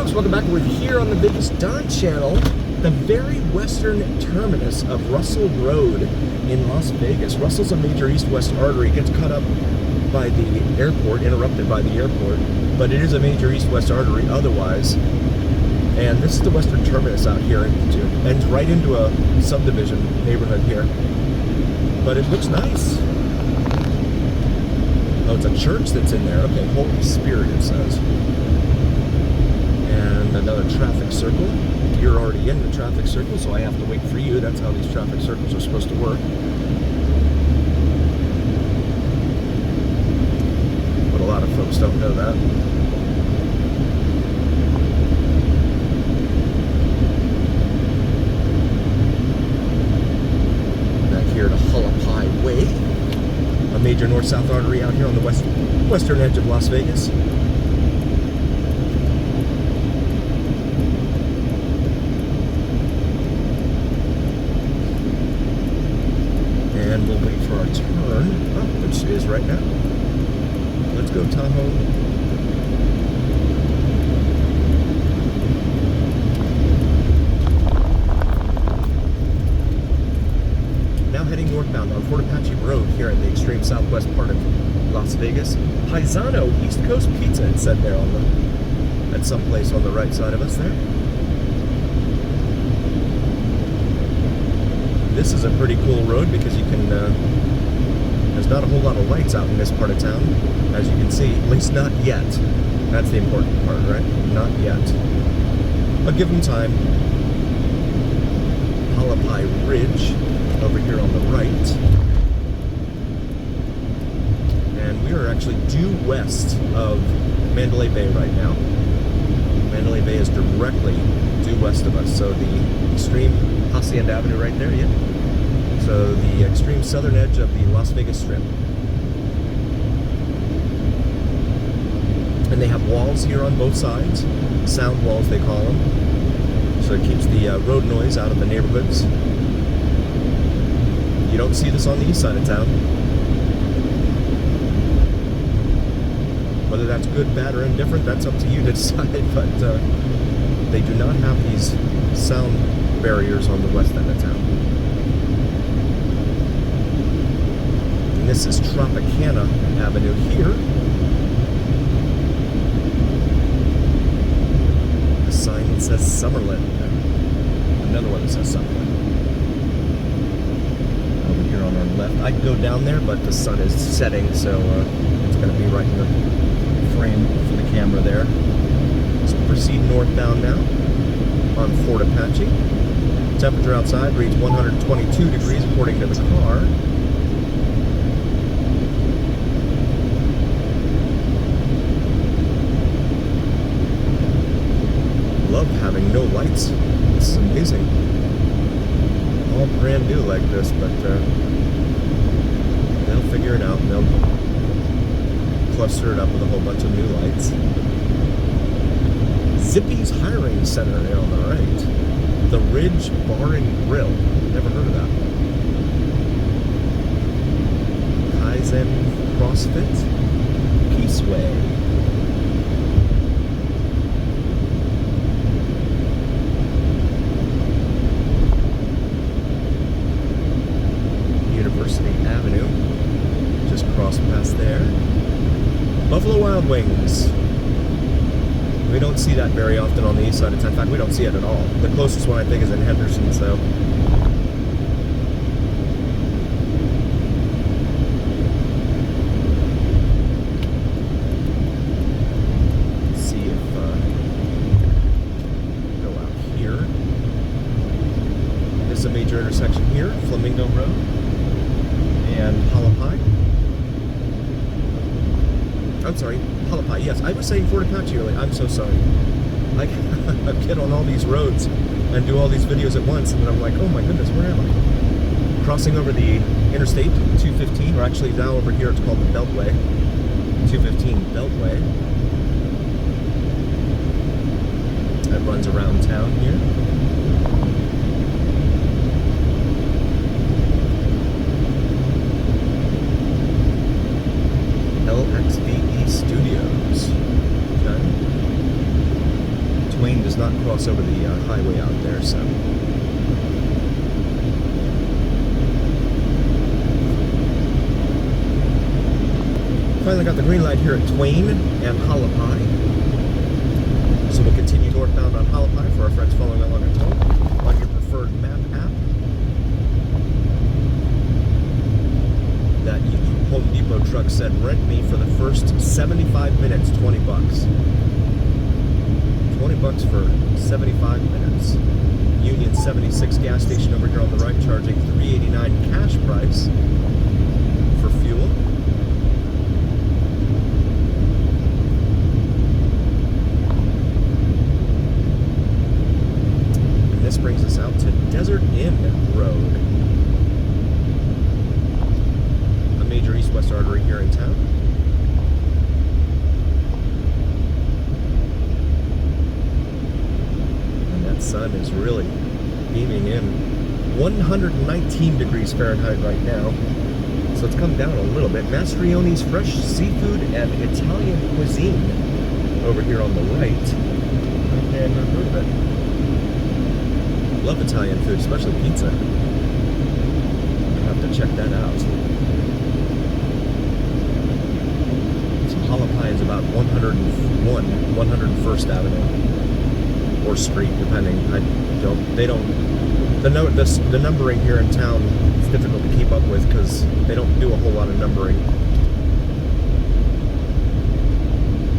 folks, welcome back. We're here on the Vegas Don channel, the very western terminus of Russell Road in Las Vegas. Russell's a major east-west artery. It gets cut up by the airport, interrupted by the airport, but it is a major east-west artery otherwise. And this is the western terminus out here. It ends right into a subdivision neighborhood here. But it looks nice. Oh, it's a church that's in there. Okay, Holy Spirit, it says. And another traffic circle. You're already in the traffic circle, so I have to wait for you. That's how these traffic circles are supposed to work. But a lot of folks don't know that. Back here to Hullapai Way, a major north-south artery out here on the western edge of Las Vegas. And we'll wait for our turn, which is right now. Let's go, Tahoe. Now heading northbound on Fort Apache Road here in the extreme southwest part of Las Vegas. Paisano East Coast Pizza, it said there on at some place on the right side of us there. This is a pretty cool road because you can, there's not a whole lot of lights out in this part of town, as you can see, at least not yet. That's the important part, right? Not yet. But give them time. Hullapai Ridge over here on the right. And we are actually due west of Mandalay Bay right now. Mandalay Bay is directly due west of us, so the extreme Hacienda Avenue right there, yeah. So the extreme southern edge of the Las Vegas Strip. And they have walls here on both sides, sound walls they call them. So it keeps the road noise out of the neighborhoods. You don't see this on the east side of town. Whether that's good, bad, or indifferent, that's up to you to decide, but they do not have these sound barriers on the west end of town. And this is Tropicana Avenue here. The sign that says Summerlin. Another one that says Summerlin. Over here on our left. I can go down there, but the sun is setting, so it's going to be right in the frame for the camera there. So proceed northbound now on Fort Apache. Temperature outside reads 122 degrees according to the car. Love having no lights. This is amazing. All brand new like this, but they'll figure it out and they'll cluster it up with a whole bunch of new lights. Zippy's Hiring Center there on the right. The Ridge Bar and Grill. Never heard of that. Kaizen CrossFit. Peaceway. University Avenue. Just crossed past there. Buffalo Wild Wings. We don't see that very often on the east side of town. In fact, we don't see it at all. The closest one I think is in Henderson, so. Let's see if go out here. This is a major intersection here, Flamingo Road and Hullapai. I'm sorry, Hullapai, yes. I was saying Fort Apache earlier. I'm so sorry. I get on all these roads and do all these videos at once, and then I'm like, oh my goodness, where am I? Crossing over the Interstate 215, or actually now over here it's called the Beltway. 215 Beltway. That runs around town here. LXVE Studios. Okay. Twain does not cross over the highway out there, so. Finally got the green light here at Twain and Hualapai. So we'll continue northbound on Hualapai for our friends following along at home on your preferred map app. That Home Depot truck said rent me for the first 75 minutes, 20 bucks. 20 bucks for 75 minutes. Union 76 gas station over here on the right, charging $3.89 cash price for fuel. And this brings us out to Desert Inn Road, a major east-west artery here in town. Sun is really beaming in. 119 degrees Fahrenheit right now, so it's come down a little bit. Mastrione's fresh seafood and Italian cuisine over here on the right. I've never heard of it. Love Italian food, especially pizza. I'll have to check that out. So Hualapai is about 101st Avenue. Or street, depending. The numbering here in town is difficult to keep up with because they don't do a whole lot of numbering.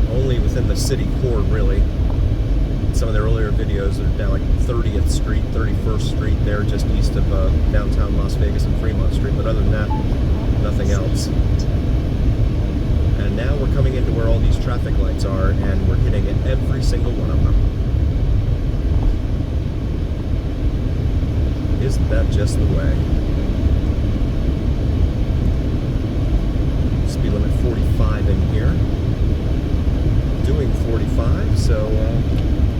Only within the city core, really. Some of their earlier videos are down like 30th Street, 31st Street there, just east of downtown Las Vegas and Fremont Street. But other than that, nothing else. And now we're coming into where all these traffic lights are, and we're hitting every single one of them. Isn't that just the way? Speed limit 45 in here. Doing 45, so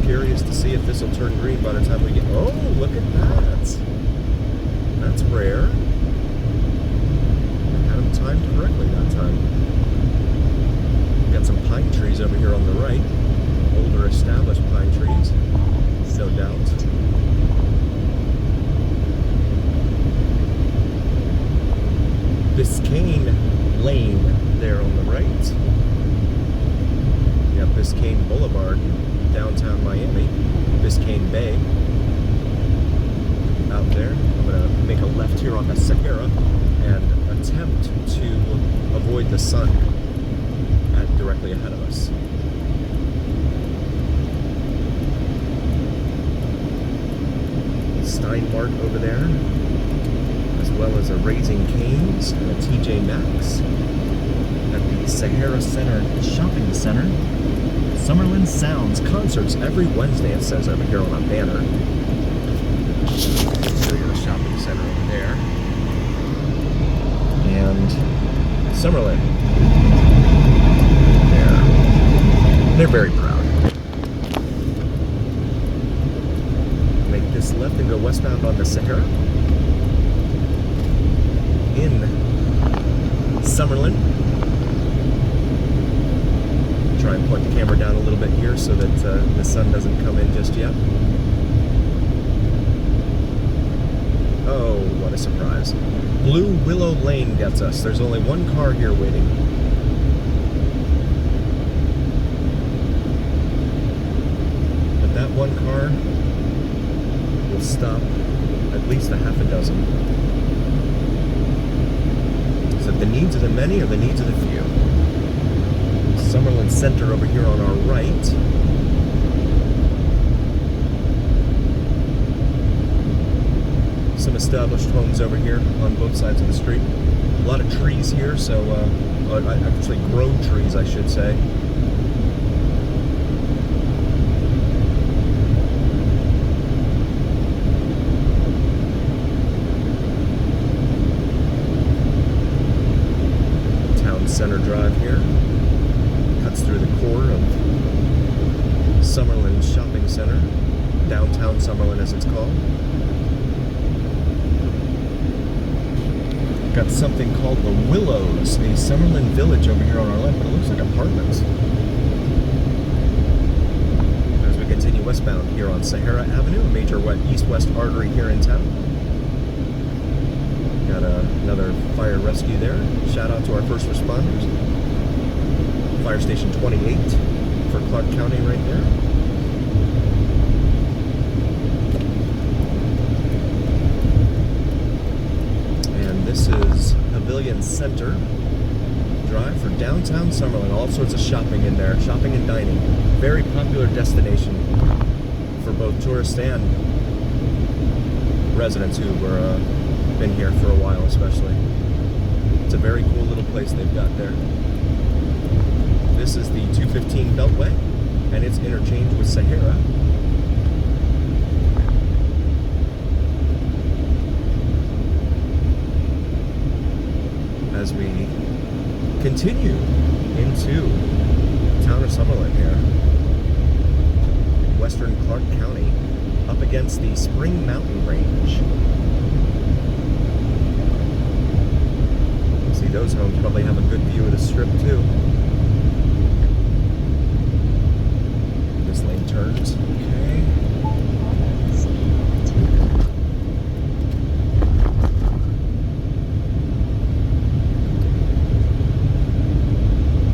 curious to see if this will turn green by the time we get... Oh, look at that! That's rare. I had them timed correctly that time. Got some pine trees over here on the right. Older established pine trees. No doubt. Biscayne Lane there on the right. You got Biscayne Boulevard, downtown Miami, Biscayne Bay out there. I'm going to make a left here on the Sahara and attempt to avoid the sun directly ahead of us. Steinbart over there, as well as a Raising Cane's and a TJ Maxx at the Sahara Center Shopping Center. Summerlin Sounds concerts every Wednesday, it says over here on a banner. Show you the shopping center over there. And Summerlin. They're very proud. Make this left and go westbound on the Sahara. In Summerlin. Try and point the camera down a little bit here so that the sun doesn't come in just yet. Oh, what a surprise. Blue Willow Lane gets us. There's only one car here waiting. But that one car will stop at least a half a dozen. So the needs of the many or the needs of the few. Summerlin Center over here on our right. Some established homes over here on both sides of the street. A lot of trees here, so actually grow trees, I should say. Town Center Drive here. Cuts through the core of Summerlin Shopping Center, downtown Summerlin as it's called. Got something called the Willows, a Summerlin village over here on our left, but it looks like apartments. As we continue westbound here on Sahara Avenue, a major east-west artery here in town. Got another fire rescue there. Shout out to our first responders. Fire Station 28 for Clark County right there. And this is Pavilion Center Drive for downtown Summerlin. All sorts of shopping in there, shopping and dining. Very popular destination for both tourists and residents who were been here for a while, especially. It's a very cool little place they've got there. This is the 215 Beltway, and it's interchange with Sahara. As we continue into town of Summerlin here, western Clark County, up against the Spring Mountain Range. See, those homes probably have a good view of the strip too. This lane turns. Okay.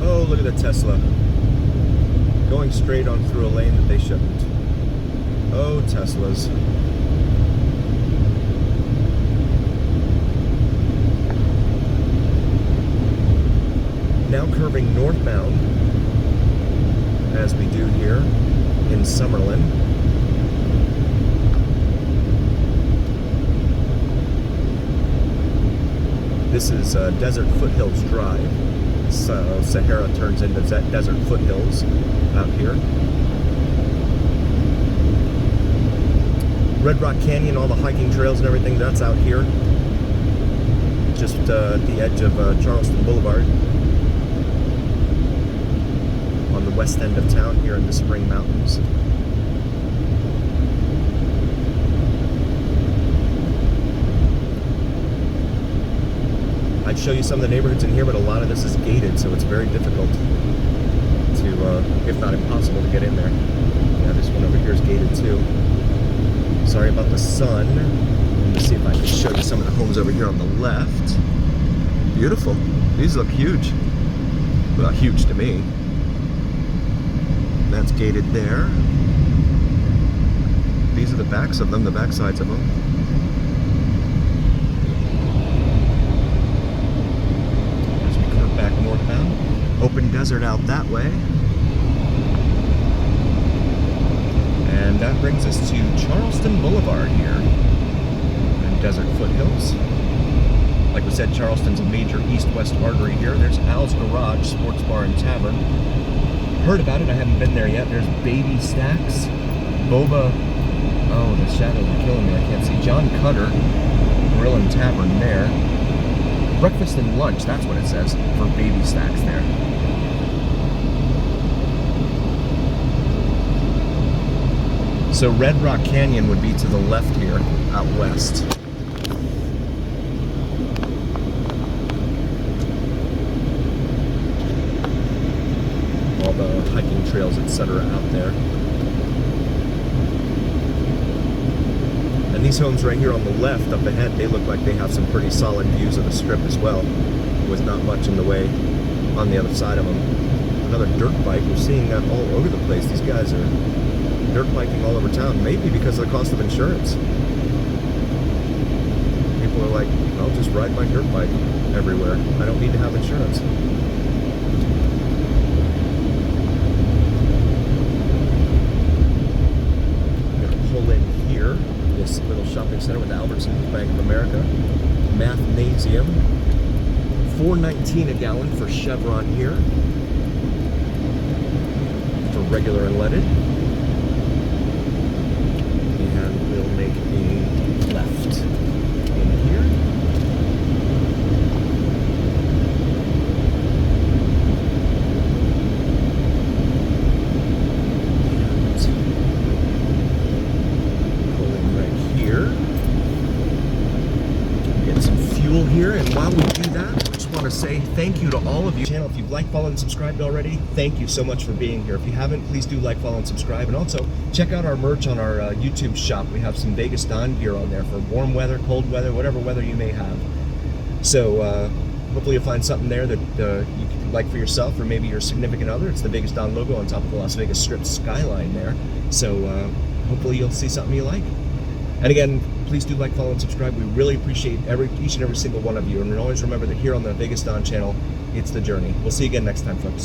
Oh, look at the Tesla. Going straight on through a lane that they shouldn't. Oh, Teslas. Now curving northbound, as we do here in Summerlin. This is Desert Foothills Drive. So Sahara turns into Desert Foothills out here. Red Rock Canyon, all the hiking trails and everything, that's out here. Just at the edge of Charleston Boulevard. On the west end of town here in the Spring Mountains. I'd show you some of the neighborhoods in here, but a lot of this is gated, so it's very difficult to, if not impossible, to get in there. Yeah, this one over here is gated too. Sorry about the sun. Let me see if I can show you some of the homes over here on the left. Beautiful. These look huge. Well, huge to me. That's gated there. These are the backs of them, the back sides of them. As we curve back northbound. Open desert out that way. And that brings us to Charleston Boulevard here and Desert Foothills. Like we said, Charleston's a major east-west artery here. There's Al's Garage, Sports Bar and Tavern. Heard about it, I haven't been there yet. There's Baby Stacks, Boba. Oh, the shadows are killing me, I can't see. John Cutter, Grill and Tavern there. Breakfast and lunch, that's what it says for Baby Stacks there. So Red Rock Canyon would be to the left here, out west. All the hiking trails, etc. out there. And these homes right here on the left, up ahead, they look like they have some pretty solid views of the strip as well, with not much in the way on the other side of them. Another dirt bike, we're seeing that all over the place. These guys are dirt biking all over town, maybe because of the cost of insurance. People are like, I'll just ride my dirt bike everywhere. I don't need to have insurance. I'm going to pull in here, this little shopping center with Albertsons, Bank of America, Mathnasium. $4.19 a gallon for Chevron here, for regular and leaded. Make a left in here. And pulling right here. Get some fuel here, and while we do that, I just want to say thank you to all of you. Channel, if you've liked, followed, and subscribed already, thank you so much for being here. If you haven't, please do like, follow, and subscribe. And also, check out our merch on our YouTube shop. We have some Vegas Don gear on there for warm weather, cold weather, whatever weather you may have. So hopefully you'll find something there that you can like for yourself or maybe your significant other. It's the Vegas Don logo on top of the Las Vegas Strip skyline there. So hopefully you'll see something you like. And again, please do like, follow, and subscribe. We really appreciate each and every single one of you. And always remember that here on the Vegas Don channel, it's the journey. We'll see you again next time, folks.